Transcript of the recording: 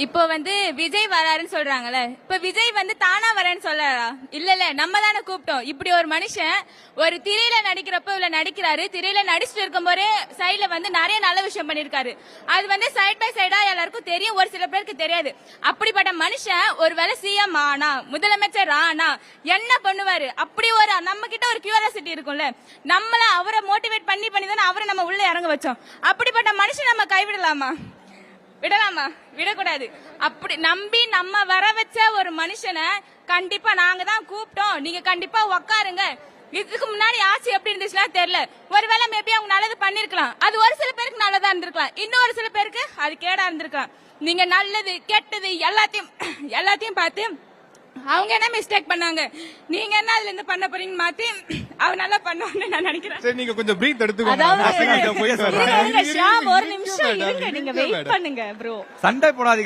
இப்போ விஜய் வராருன்னு சொல்றாங்கல்ல, இப்ப விஜய் தானா வரேன்னு சொல்லலா? இல்ல நம்ம தானே கூப்பிட்டோம். இப்படி ஒரு மனுஷன் ஒரு திரையில நடிக்கிறப்ப இவ்வளவு நடிக்கிறாரு, திரையில நடிச்சுட்டு இருக்கும் போதே சைட்ல நிறைய நல்ல விஷயம் பண்ணிருக்காரு. அது சைட் பை சைடா எல்லாருக்கும் தெரியும், ஒரு சில பேருக்கு தெரியாது. அப்படிப்பட்ட மனுஷன் ஒருவேளை சிஎம் ஆனா, முதலமைச்சர் ஆனா என்ன பண்ணுவாரு? அப்படி ஒரு நம்ம கிட்ட ஒரு கியூரியாசிட்டி இருக்கும்ல, நம்மள அவரை மோட்டிவேட் பண்ணி தானே அவரை நம்ம உள்ள இறங்க வச்சோம். அப்படிப்பட்ட மனுஷன் நம்ம கைவிடலாமா? விடலாமா? விடக்கூடாது. அப்படி நம்பி நம்ம வர வச்ச ஒரு மனுஷனை கண்டிப்பா நாங்க தான் கூப்பிட்டோம், நீங்க கண்டிப்பா உக்காருங்க. இதுக்கு முன்னாடி ஆட்சி எப்படி இருந்துச்சுன்னா தெரியல, ஒருவேளை மேபி அவங்க நல்லது பண்ணிருக்கலாம், அது ஒரு சில பேருக்கு நல்லதா இருந்திருக்கலாம், இன்னும் ஒரு சில பேருக்கு அது கேடா இருந்திருக்கலாம். நீங்க நல்லது கெட்டது எல்லாத்தையும் பார்த்து அவங்க என்ன மிஸ்டேக் பண்ணாங்க, நீங்க என்ன அதுல இருந்து பண்ண போறீங்க மாத்தி அவ நல்லா பண்ணுவான்னு நான் நினைக்கிறேன். சரி, நீங்க கொஞ்சம் பிரீத் எடுத்துக்கோங்க. ஒரு நிமிஷம் இருங்க, நீங்க வெயிட் பண்ணுங்க ப்ரோ. சண்டை போடாதீங்க.